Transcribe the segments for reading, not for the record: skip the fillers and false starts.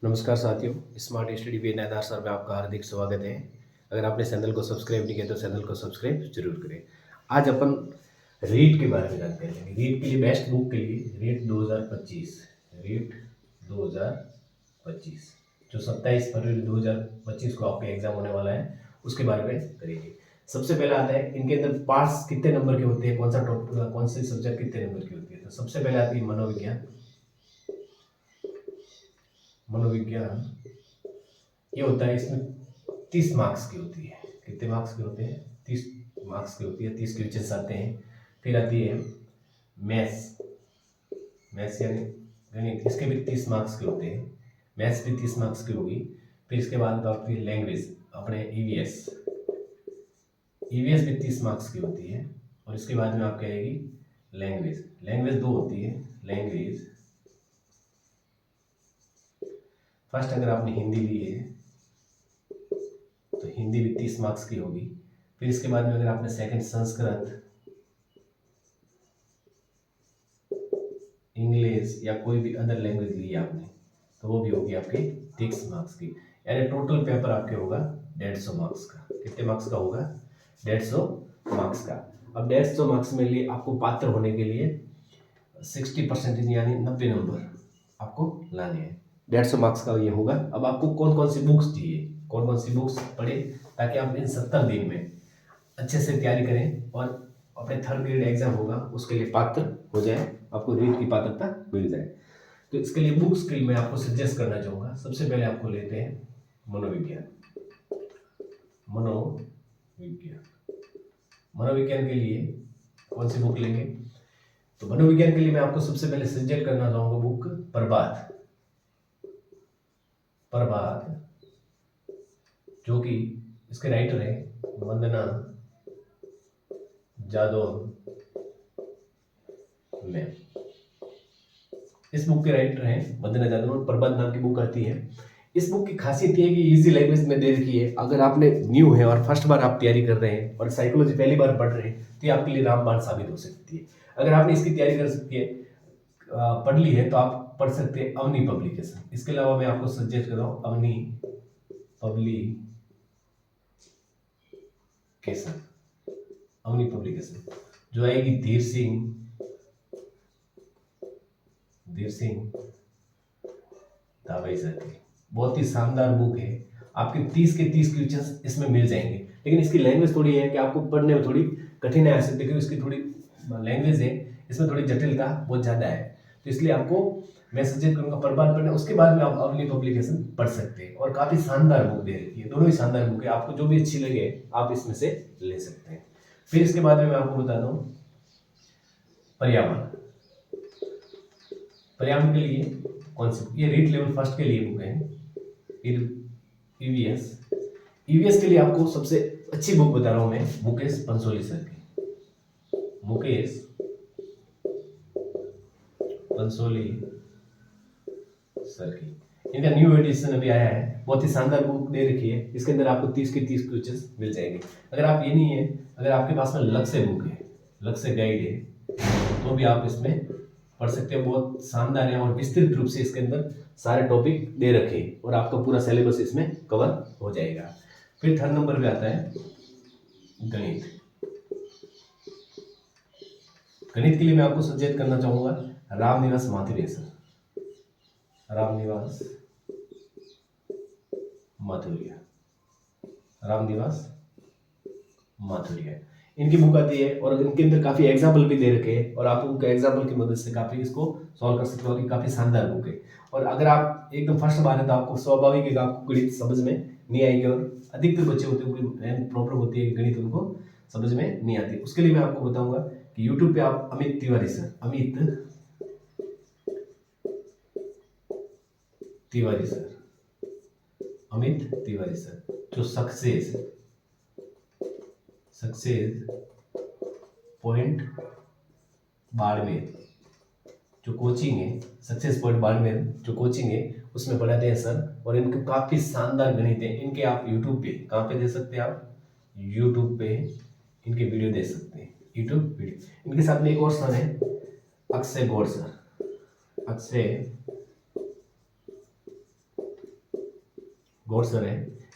नमस्कार साथियों, smart study with Nadar sir में आपका हार्दिक स्वागत है। अगर आपने चैनल को सब्सक्राइब नहीं किया तो चैनल को सब्सक्राइब जरूर करें। आज अपन रीट के बारे में जानकारी लेंगे। रीट के लिए बेस्ट बुक के लिए रीट 2025 जो 27 फरवरी 2025 को आपका एग्जाम होने वाला है उसके बारे में करेंगे। सबसे पहले आता है इनके अंदर पार्ट्स कितने नंबर के होते हैं, कौन सा टॉपिक कौन से सब्जेक्ट कितने नंबर की होती है। तो सबसे पहले आती है मनोविज्ञान ये होता है, इसमें 30 मार्क्स की होती है। कितने मार्क्स के होते हैं? 30 मार्क्स की होती है। 30 क्वेश्चंस आते हैं। फिर आती है मैथ्स यानी गणित, इसके भी 30 मार्क्स के होते हैं। मैथ्स भी 30 मार्क्स की होगी। फिर इसके बाद आती है लैंग्वेज, अपने ईवीएस भी 30 मार्क्स की होती है। और इसके बाद में आपकी आएगी लैंग्वेज 2 होती है। लैंग्वेज फर्स्ट अगर आपने हिंदी ली है तो हिंदी भी 30 मार्क्स की होगी। फिर इसके बाद में अगर आपने सेकंड संस्कृत, इंग्लिश या कोई भी अदर लैंग्वेज ली आपने तो वो भी होगी आपके 30 मार्क्स की। यानी टोटल पेपर आपके होगा 150 मार्क्स का। कितने मार्क्स का होगा? 150 मार्क्स का। अब 150 मार्क्स में लिए आपको पात्र होने के लिए 60% यानी 90 नंबर आपको लाने हैं। 150 मार्क्स का ये होगा। अब आपको कौन कौन सी बुक्स चाहिए, कौन कौन सी बुक्स पढ़े ताकि आप इन 70 दिन में अच्छे से तैयारी करें और अपने थर्ड ग्रेड एग्जाम होगा उसके लिए पात्र हो जाए, आपको रीट की पात्रता मिल जाए। तो इसके लिए बुक्स के लिए मैं आपको सजेस्ट करना चाहूँगा। सबसे पहले आपको लेते हैं मनोविज्ञान के लिए कौन सी बुक लेंगे? तो मनोविज्ञान के लिए मैं आपको सबसे पहले सजेस्ट करना चाहूँगा बुक प्रभात, जो कि इसके राइटर है वंदना जादव मैम। इस बुक के राइटर हैं वंदना जादव। प्रभात नाम की बुक आती है। इस बुक की खासियत ये है कि इजी लैंग्वेज में दे रखी है। अगर आपने न्यू है और फर्स्ट बार आप तैयारी कर रहे हैं और साइकोलॉजी पहली बार पढ़ रहे हैं तो ये आपके लिए रामबाण साबित हो सकती है। अगर आपने इसकी तैयारी कर सकती है पढ़ ली है तो आप पढ़ सकते हैं अवनी पब्लिकेशन। इसके अलावा मैं आपको सजेस्ट कर रहा हूँ अवनी पब्लिकेशन जो आएगी धीर सिंह दावाई सर की। बहुत ही शानदार बुक है। आपके 30 के 30 क्वेश्चंस इसमें मिल जाएंगे। लेकिन इसकी लैंग्वेज थोड़ी है कि आपको पढ़ने में थोड़ी कठिनाई आ सकती है क्योंकि इसकी थोड़ी लैंग्वेज है, इसमें थोड़ी जटिलता बहुत ज़्यादा है। तो इसलिए आपको मैं सजेस्ट करूंगा प्रभात पढ़ना। उसके बाद में आप अवनी पब्लिकेशन पढ़ सकते हैं और काफ़ी शानदार बुक दे रखी है। दोनों ही शानदार बुक है। आपको जो भी अच्छी लगे आप इसमें से ले सकते हैं। फिर इसके बाद में मैं आपको बताता हूँ पर्यावरण के लिए कौन सी, ये रीट लेवल फर्स्ट के लिए बुक है। ईवीएस के लिए आपको सबसे अच्छी बुक बता रहा हूं मैं मुकेश पंसोली सर की। इनका न्यू एडिशन अभी आया है। बहुत ही शानदार बुक दे रखी है। इसके अंदर आपको 30 के 30 क्वेश्चंस मिल जाएंगे। अगर आप ये नहीं है, अगर आपके पास में लक्ष्य बुक है, लक्ष्य गाइड है तो भी आप इसमें पढ़ सकते हैं। बहुत शानदार है और विस्तृत रूप से इसके अंदर सारे टॉपिक दे रखे हैं और आपका पूरा सिलेबस इसमें कवर हो जाएगा। फिर थर्ड नंबर पे आता है गणित के लिए मैं आपको सजेस्ट करना चाहूंगा रामनिवास माथुरिया इनकी बुक आती है और इनके अंदर काफी एग्जाम्पल भी दे रखे हैं और आप उनके एग्जाम्पल की मदद से काफी इसको सॉल्व कर सकते हो। काफी शानदार बुक है। और अगर आप एकदम फर्स्ट बार है तो आपको स्वाभाविक है कि आपको गणित समझ में नहीं आएगी और अधिकतर बच्चे होते हैं प्रॉब्लम होती है कि गणित उनको समझ में नहीं आती। उसके लिए मैं आपको बताऊंगा कि यूट्यूब पे आप अमित तिवारी सर जो सक्सेस पॉइंट बाड़मेर जो कोचिंग है, सक्सेस पॉइंट बाड़मेर जो कोचिंग है उसमें पढ़ाते हैं सर। और इनके काफी शानदार गणित है। इनके आप यूट्यूब पे कहाँ पे दे सकते हैं? आप यूट्यूब पे इनके वीडियो दे सकते हैं। YouTube video. इनके साथ में एक और सर है अक्षय गौर सर है,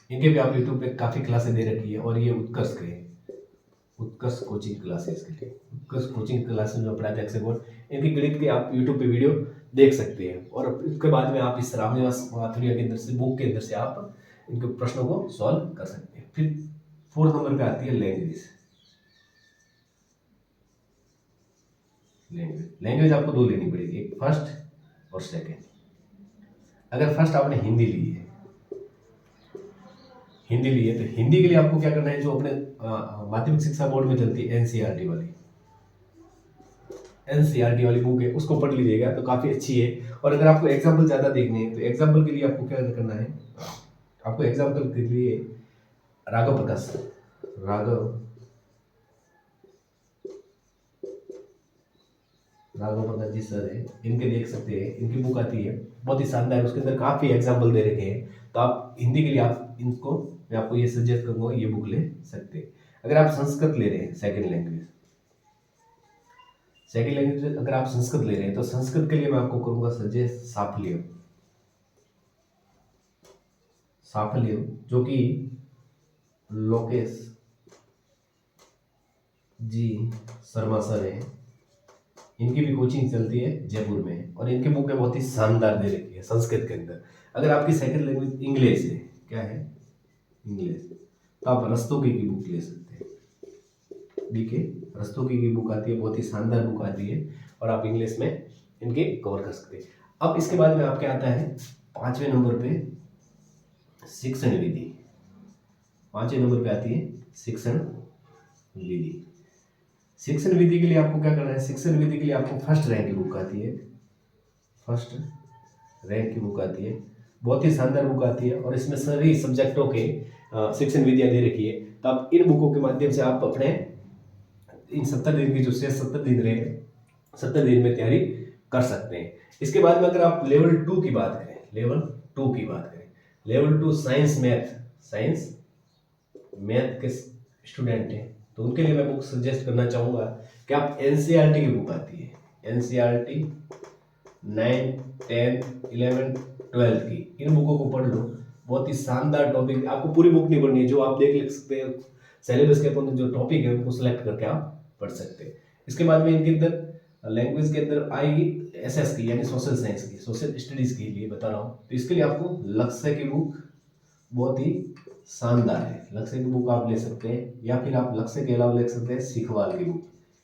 इनके भी आप यूट्यूब पे काफ़ी क्लासें दे रखी है। और ये उत्कर्ष के हैं, उत्कर्ष कोचिंग क्लासेस के लिए, उत्कर्ष कोचिंग क्लासेस में पढ़ाते हैं अक्षय गौर। इनकी गणित की आप यूट्यूब पे वीडियो देख सकते हैं। और उसके बाद में आप इस रामनिवास माथुरिया के अंदर से बुक के अंदर से आप इनके प्रश्नों को सॉल्व कर सकते हैं। फिर 4 नंबर पे आती है लैंग्वेज। लैंग्वेज आपको 2 लेनी पड़ेगी, एक फर्स्ट और सेकेंड। अगर फर्स्ट आपने हिंदी ली है, तो हिंदी के लिए आपको क्या करना है, जो अपने माध्यमिक शिक्षा बोर्ड में चलती है एनसीईआरटी वाली बुक है, उसको पढ़ लीजिएगा तो काफ़ी अच्छी है। और अगर आपको एग्जाम्पल ज़्यादा देखने हैं तो एग्जाम्पल के लिए आपको क्या करना है, आपको एग्जाम्पल के लिए राघव प्रकाश जी सर है, इनके देख सकते हैं, इनकी बुक आती है बहुत ही शानदार, उसके अंदर काफ़ी एग्जाम्पल दे रखे हैं। तो आप हिंदी के लिए आप इनको, मैं आपको ये सजेस्ट करूँगा, ये बुक ले सकते हैं। अगर आप संस्कृत ले रहे हैं, सेकेंड लैंग्वेज अगर आप संस्कृत ले रहे हैं तो संस्कृत के लिए मैं आपको करूँगा सजेस्ट साफल्य, जो कि लोकेश जी शर्मा सर है, इनकी भी कोचिंग चलती है जयपुर में। और इनकी बुक में बहुत ही शानदार दे रखी है संस्कृत के अंदर। अगर आपकी सेकंड लैंग्वेज इंग्लिश है, क्या है, इंग्लिश, तो आप रस्तोगी की बुक ले सकते हैं। ठीक है, रस्तोगी की बुक आती है, बहुत ही शानदार बुक आती है, और आप इंग्लिश में इनके कवर कर सकते हैं। अब इसके बाद में आपके आता है 5वें नंबर पे शिक्षण विधि। 5वें नंबर पे आती है शिक्षण विधि। शिक्षण विधि के लिए आपको क्या करना है, शिक्षण विधि के लिए आपको फर्स्ट रैंक की बुक आती है, बहुत ही शानदार बुक आती है। और इसमें सभी सब्जेक्टों के शिक्षण विधियाँ दे रखी है। तो आप इन बुकों के माध्यम से आप अपने इन 70 दिन की जो शेष 70 दिन रहे, 70 दिन में तैयारी कर सकते हैं। इसके बाद में अगर आप लेवल 2 की बात करें, लेवल 2 साइंस मैथ के स्टूडेंट हैं, तो उनके लिए मैं बुक सजेस्ट करना चाहूँगा कि आप एनसीईआरटी की बुक आती है, एनसीईआरटी 9, 10, 11, 12 की, इन बुकों को पढ़ लो। बहुत ही शानदार टॉपिक, आपको पूरी बुक नहीं पढ़नी है, जो आप देख सकते हैं सिलेबस के अंदर जो टॉपिक है उनको सिलेक्ट करके आप पढ़ सकते हैं। इसके बाद में इनके अंदर लैंग्वेज के अंदर आएगी एसएस की, यानी सोशल साइंस की, सोशल स्टडीज के लिए बता रहा हूँ। तो इसके लिए आपको लक्ष्य की बुक बहुत ही शानदार है, लक्ष्य की बुक आप ले सकते हैं, या फिर आप लक्ष्य के अलावा ले सकते हैं सीखवाल की बुक।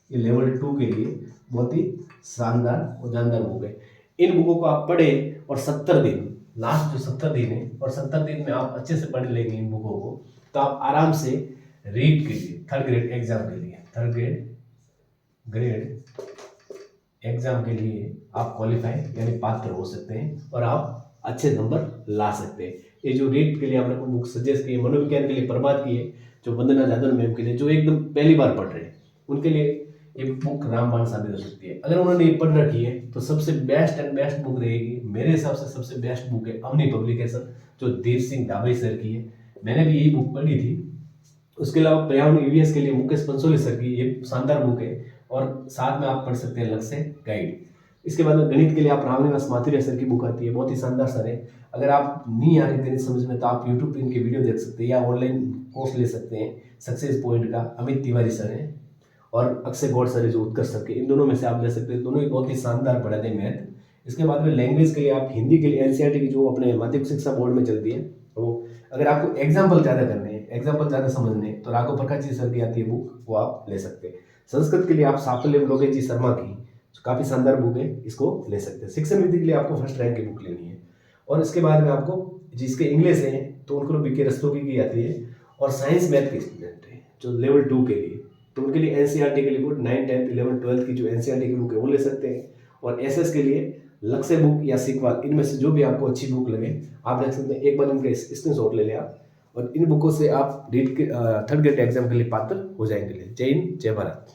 ये लेवल 2 के लिए बहुत ही शानदार और जानदार बुक है। इन बुकों को आप पढ़े और 70 दिन, लास्ट जो 70 दिन है, और 70 दिन में आप अच्छे से पढ़ लेंगे इन बुकों को, तो आप आराम से रीट के लिए, थर्ड ग्रेड एग्जाम के लिए आप क्वालिफाई यानी पात्र हो सकते हैं, और आप अच्छे नंबर ला सकते हैं। ये जो रीट के लिए आपने बुक सजेस्ट की है, मनोविज्ञान के लिए प्रभात की है, जो वंदना जादव मैम के लिए, जो एकदम पहली बार पढ़ रहे हैं, उनके लिए ये बुक रामबाण साबित हो सकती है। अगर उन्होंने ये पढ़ रखी है तो सबसे बेस्ट बुक रहेगी, मेरे हिसाब से सबसे बेस्ट बुक है अवनी पब्लिकेशन, जो देव सिंह डाबई सर की है। मैंने भी यही बुक पढ़ी थी। उसके अलावा पर्यावरण ईवीएस के लिए मुकेश पंसोली सर की ये शानदार बुक है, और साथ में आप पढ़ सकते हैं लक्ष्य गाइड। इसके बाद में गणित के लिए आप रामनिवास माथुरिया सर की बुक आती है, बहुत ही शानदार सर है। अगर आप नहीं आ रहे गणित समझ में तो आप यूट्यूब पे इनके वीडियो देख सकते हैं, या ऑनलाइन कोर्स ले सकते हैं। सक्सेस पॉइंट का अमित तिवारी सर है, और अक्षय गौड़ सर है जो उत्कर्ष सर के, इन दोनों में से आप ले सकते हैं। दोनों ही बहुत ही शानदार पढ़ाते हैं मैथ। इसके बाद में लैंग्वेज के लिए आप हिंदी के लिए एनसीईआरटी की जो अपने माध्यमिक शिक्षा बोर्ड में चलती है, तो अगर आपको एग्जाम्पल ज़्यादा करने हैं, एग्जाम्पल ज़्यादा समझने हैं, तो राघव प्रकाश जी सर की आती है बुक, वो आप ले सकते हैं। संस्कृत के लिए आप साफल्य लोकेश जी शर्मा की काफ़ी शानदार बुक है, इसको ले सकते हैं। शिक्षण विधि के लिए आपको फर्स्ट रैंक की बुक लेनी है। और इसके बाद में आपको जिसके इंग्लिश हैं तो उनको बीके रस्तोगी की आती है, और साइंस मैथ के स्टूडेंट हैं जो लेवल 2 के लिए, तो उनके लिए एनसीईआरटी के लिए बुक 9, 10, 11, 12 की जो एनसीईआरटी की बुक है वो ले सकते हैं। और एसएस के लिए लक्ष्य बुक या सीखवाल, इनमें से जो भी आपको अच्छी बुक लगे आप ले सकते हैं। एक बार इनका स्क्रीनशॉट ले लें आप, और इन बुकों से आप रीड के थर्ड ग्रेड एग्जाम के लिए पात्र हो जाएंगे। जय हिंद, जय भारत।